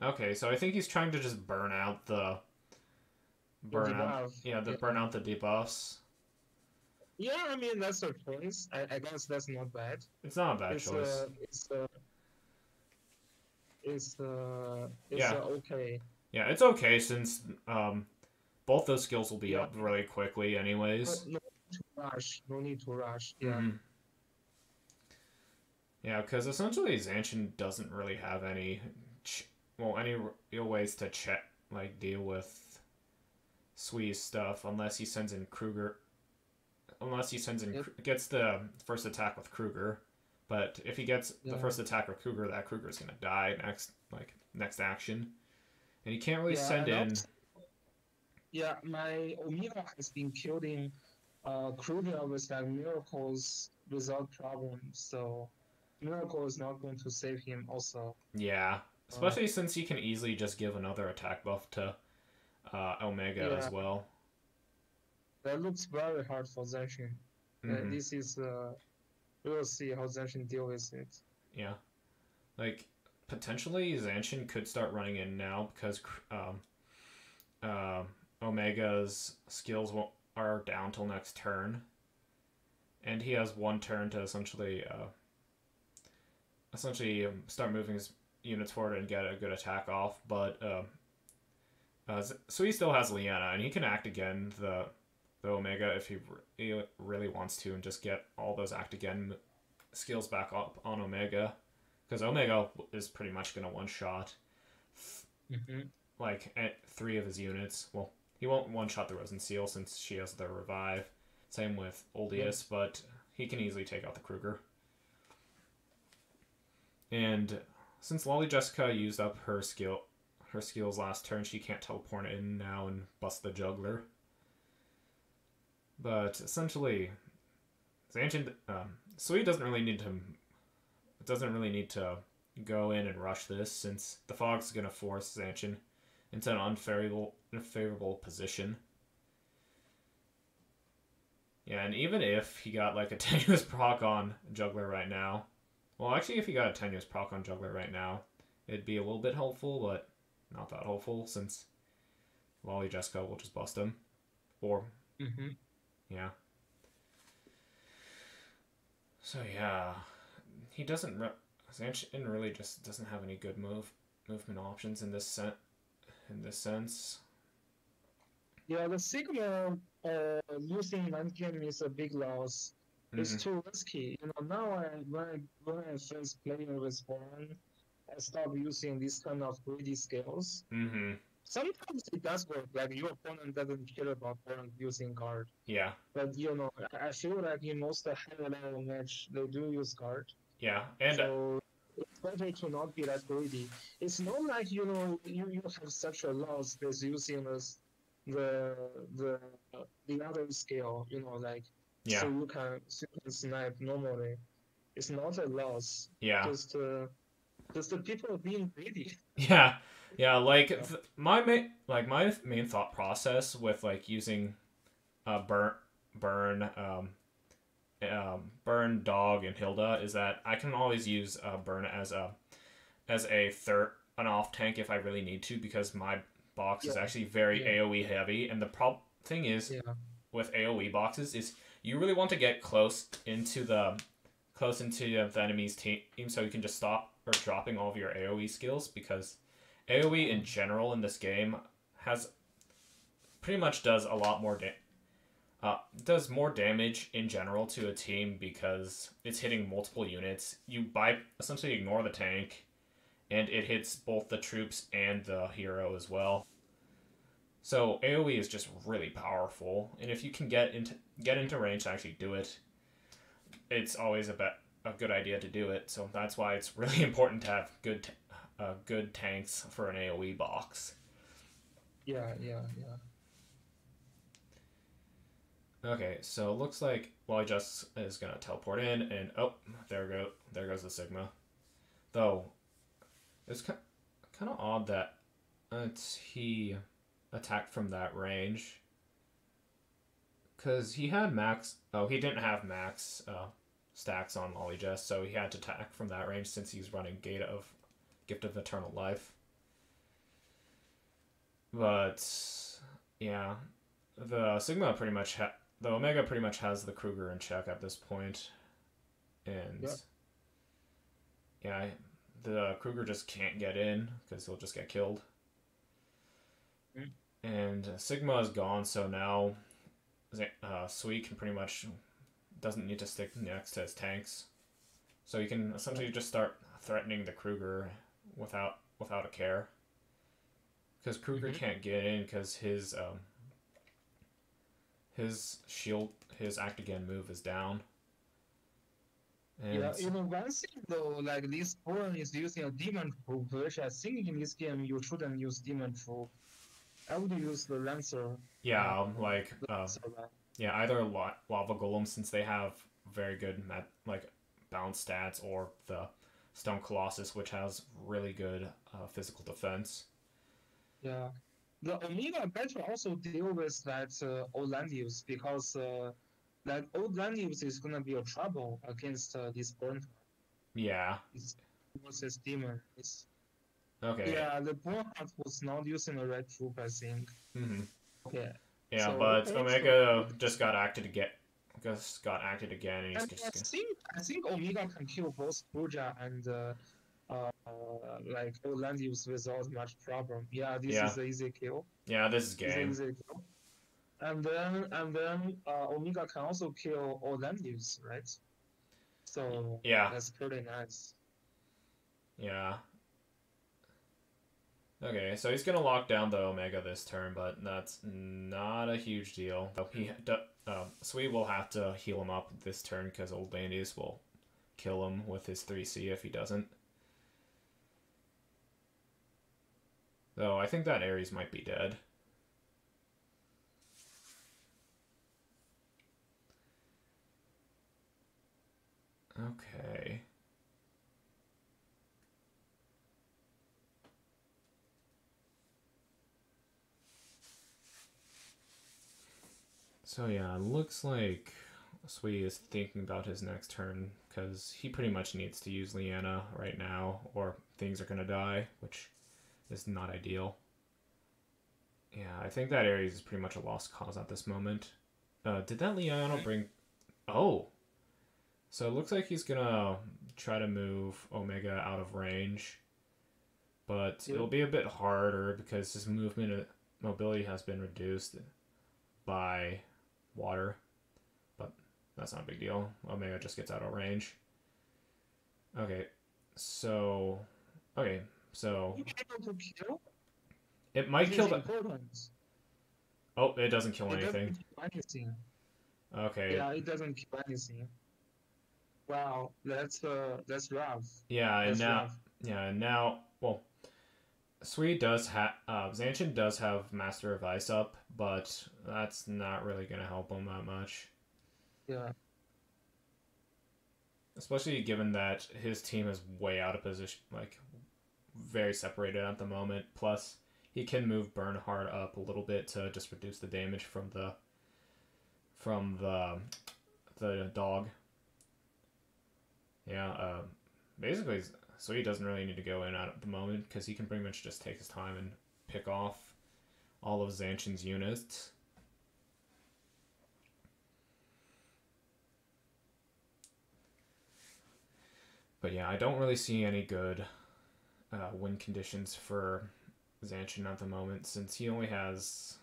Okay, so I think he's trying to just burn out the debuffs. Yeah, I mean that's a choice. I guess that's not bad. It's not a bad choice. It's okay. Yeah, it's okay since both those skills will be up really quickly anyways. No need to rush. Yeah. Mm-hmm. Yeah, because essentially Zanshin doesn't really have any real ways to deal with Sui's stuff unless he sends in Kruger. Unless he gets the first attack with Kruger, but if he gets the first attack with Kruger, that Kruger's gonna die next action, and he can't really send in. Yeah, my Omega has been killing Kruger with that miracles without problem, so Miracle is not going to save him also. Yeah, especially since he can easily just give another attack buff to Omega as well. That looks very hard for Zanshin. This is we'll see how Zanshin deal with it. Yeah, like potentially Zanshin could start running in now because Omega's skills are down till next turn, and he has one turn to essentially start moving his units forward and get a good attack off. But so he still has Liana, and he can act again the Omega if he really wants to, and just get all those act again skills back up on Omega, because Omega is pretty much gonna one shot like at 3 of his units. Well, he won't one shot the Rosen Seal since she has the revive. Same with Oldius, but he can easily take out the Kruger. And since Lolly Jessica used up her skills last turn, she can't teleport in now and bust the juggler. But essentially, Zanshin, Sui doesn't really need to go in and rush this, since the fog's gonna force Zanshin into an unfavorable position. Yeah, and even if he got like a tenuous proc on Juggler right now, well, actually, if he got a tenuous proc on Juggler right now, it'd be a little bit helpful, but not that helpful, since Lolly Jessica will just bust him. Or, yeah. So yeah, he doesn't. Zanshin really just doesn't have any good movement options in this sense. Yeah, the Sigma losing one game is a big loss. It's too risky. You know, now when I first play with Warren, I stopped using this kind of greedy skills. sometimes it does work. Like your opponent doesn't care about opponent using guard, Yeah, but I feel like in most higher level match they do use guard. yeah, and So it's better to not be that greedy. It's not like you have such a loss with using the the the other skill. Like yeah, so you can snipe normally. It's not a loss. yeah, Just the people being greedy. yeah, yeah. Like Yeah. my main thought process with like using burn burn burn dog and Hilda is that I can always use burn as a third an off tank if I really need to because my box is Yeah. actually very Yeah. AoE heavy and the thing is Yeah. with AoE boxes is you really want to get close into the enemy's team so you can just stop or dropping all of your AoE skills because AoE in general in this game has pretty much does a lot more does more damage in general to a team because it's hitting multiple units. You essentially ignore the tank, and it hits both the troops and the hero as well. So AoE is just really powerful, and if you can get into range to actually do it, it's always a good idea to do it. So that's why it's really important to have good tanks for an AoE box. Yeah. Yeah. Yeah. Okay, so it looks like Wally just is gonna teleport in, and oh, there goes the Sigma. Though it's kind of odd that he attacked from that range, cause he had max. Oh, he didn't have max stacks on Wally Jess, so he had to attack from that range since he's running Gift of Eternal Life. But yeah, the Sigma pretty much the Omega pretty much has the Kruger in check at this point, and Yeah. yeah, the Kruger just can't get in because he'll just get killed. Mm. And Sigma is gone, so now Sweet can pretty much doesn't need to stick next to his tanks, so he can essentially just start threatening the Kruger without a care, because Kruger Mm-hmm. can't get in because his shield, his act again move is down. Yeah, And one thing though, like this Boron is using a demon troop, which I think in this game you shouldn't use demon troop. I would use the Lancer. yeah, The Lancer line. yeah, either lava golem since they have very good bounce stats, or the stone colossus which has really good physical defense. Yeah. The Omega better also deal with that Olandius because that Olandius is gonna be a trouble against this Boron. Yeah. It's versus demon. Okay. Yeah, the Boron was not using the red troop, I think. Hmm. Okay. Yeah, So but okay, so Omega just got acted again. Just got acted again, and he's and just I think Omega can kill both Pooja and uh, like Olandius without much problem. Yeah, this yeah, is an easy kill. yeah. This is This is an game. easy kill. And then Omega can also kill Olandius, right? So Yeah, that's pretty nice. yeah. Okay, so he's gonna lock down the Omega this turn, but that's not a huge deal. Sweet will have to heal him up this turn because Old Bandies will kill him with his 3C if he doesn't. Though I think that Ares might be dead. Okay. So yeah, it looks like Sweet is thinking about his next turn because he pretty much needs to use Leanna right now or things are gonna die, which is not ideal. Yeah, I think that Ares is pretty much a lost cause at this moment. Did that Leanna bring... Oh! So it looks like he's gonna try to move Omega out of range, but Yeah. it'll be a bit harder because his mobility has been reduced by water, but that's not a big deal. Omega just gets out of range. Okay, so You able to kill? It might It kill is the. important. Oh, it doesn't kill It doesn't anything. kill anything. Okay. Yeah, it doesn't kill anything. Wow, that's rough. Yeah, and That's now, rough. well, Zanshin does have Master of Ice up, but that's not really gonna help him that much. Yeah. Especially given that his team is way out of position, like very separated at the moment. Plus, he can move Bernhard up a little bit to just reduce the damage from the dog. Yeah, basically, so he doesn't really need to go in at the moment because he can pretty much just take his time and pick off all of Zanshin's units. But yeah, I don't really see any good win conditions for Zanshin at the moment since he only has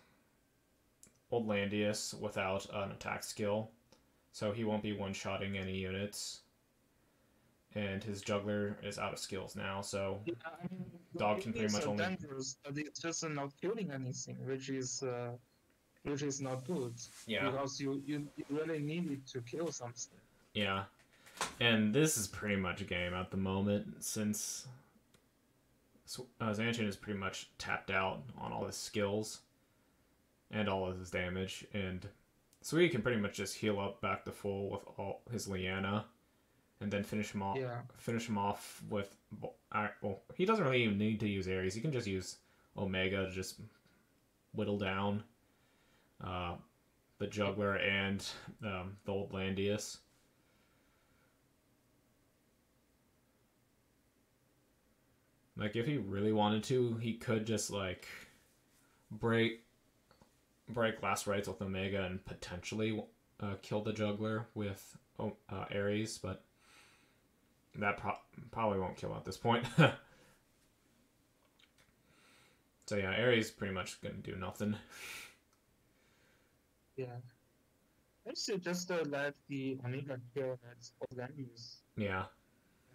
Oldlandius without an attack skill, so he won't be one-shotting any units. And his juggler is out of skills now, so Yeah, I mean, dog it can pretty is much only. dangerous, but it's just not killing anything, which is not good. Yeah. Because you really needed to kill something. Yeah. And this is pretty much a game at the moment since Zanshin is pretty much tapped out on all his skills and all of his damage, and Sui can pretty much just heal up back to full with all his Liana, and then finish him off. Yeah. Finish him off with. Well, he doesn't really even need to use Ares. He can just use Omega to just whittle down the juggler and the Oldlandius. Like, if he really wanted to, he could just, like, break last rights with Omega and potentially kill the juggler with Ares, but that probably won't kill at this point. So yeah, Ares pretty much gonna do nothing. Yeah. I should just let the Omega kill that Oldlandius. Yeah.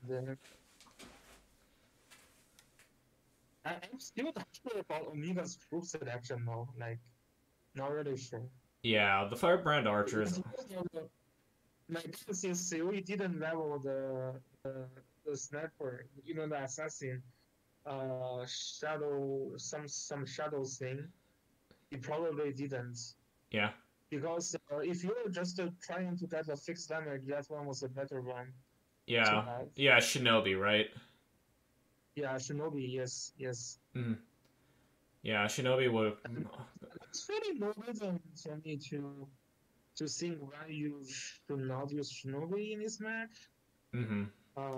Then I'm still not sure about Omega's troop selection though. Like, not really sure. Yeah, the Firebrand archers. My guess is Ceui didn't level the sniper, the assassin, shadow some shadow thing. He probably didn't. Yeah. Because if you're just trying to get a fixed damage, that one was a better one. Yeah. Yeah, Shinobi, right? Yeah, Shinobi, yes. Mm. Yeah, Shinobi would. It's really no reason for me to think why you should not use Shinobi in this match. Mm-hmm.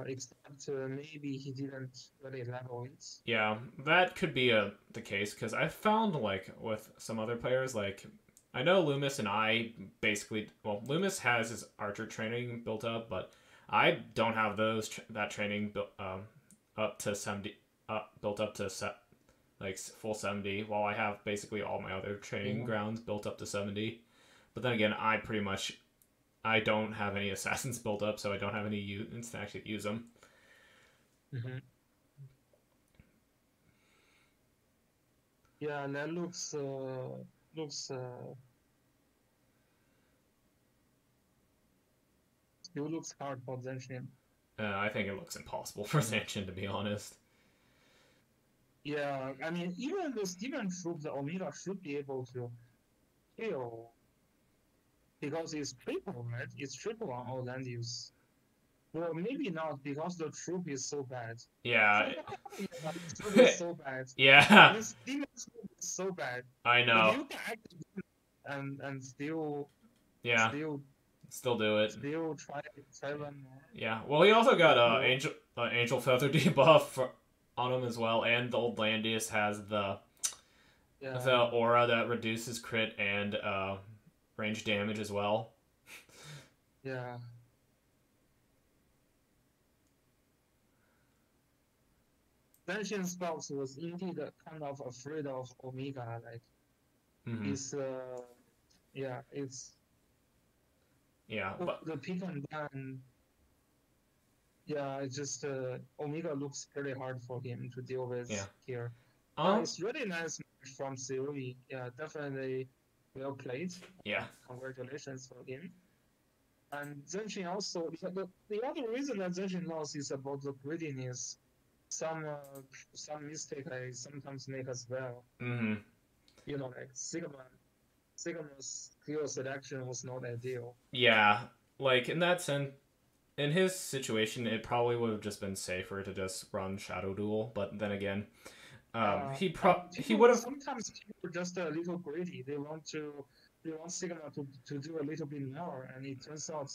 Except maybe he didn't really level it. Yeah, that could be the case because I found like with some other players, like I know Loomis and I basically, well, Loomis has his archer training built up, but I don't have that training built up to 70, built up to like full 70, while I have basically all my other training grounds built up to 70. But then again, I don't have any assassins built up, so I don't have any units to actually use them. Mm-hmm. Yeah, that looks still looks hard for Zanshin. I think it looks impossible for Zanshin, to be honest. Yeah, I mean, even the Steven troop, the Omega should be able to kill. Because it's triple, right? It's triple on Oldlandius. Well, maybe not, because the troop is so bad. Yeah. The troop is so bad. Yeah. The Steven troop is so bad. I know. But you can actually and still... Yeah. Still do it. Still try one more. Yeah. Well, he also got Angel Feather debuff on him as well, and the Oldlandius has the aura that reduces crit and range damage as well. Yeah. Zanshin's spouse was indeed kind of afraid of Omega, like it's but the pick and ban. Yeah, it's just Omega looks pretty hard for him to deal with here. It's really nice from Ceui. Yeah, definitely well played. Yeah. Congratulations for him. And Zanshin also, the other reason that Zanshin lost is about the greediness. Some mistake I sometimes make as well. Mm-hmm. You know, like Sigma's skill selection was not ideal. Yeah, like in that sense, in his situation, it probably would have just been safer to just run Shadow Duel. But then again, he would have. Sometimes people are just a little greedy. They want Sigma to do a little bit more, and it turns out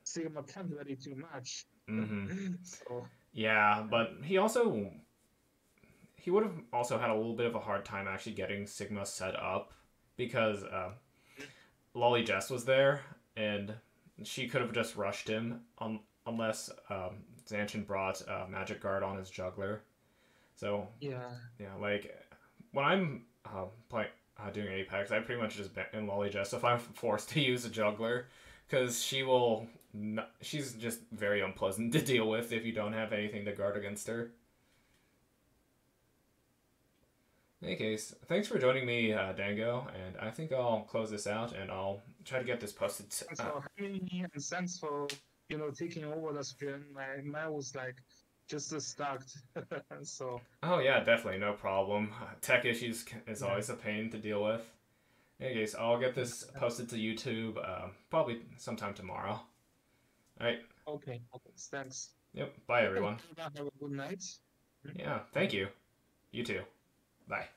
Sigma can't really do much. Mm-hmm. So Yeah, but he would have also had a little bit of a hard time actually getting Sigma set up because Lolly Jess was there and she could have just rushed him unless Zanshin brought Magic Guard on his juggler. So yeah, like when I'm doing Apex, I pretty much just ban Lolly Jess if I'm forced to use a juggler because she's just very unpleasant to deal with if you don't have anything to guard against her. In any case, thanks for joining me, Dango, and I think I'll close this out and I'll try to get this posted. thanks for having me, and thanks for taking over the stream. Mine was like just stuck. So. Oh yeah, definitely, no problem. Tech issues is always a pain to deal with. In any case, I'll get this posted to YouTube probably sometime tomorrow. All right. Okay. Thanks. Yep. Bye, everyone. Have a good night. Yeah. Thank you. You too. Bye.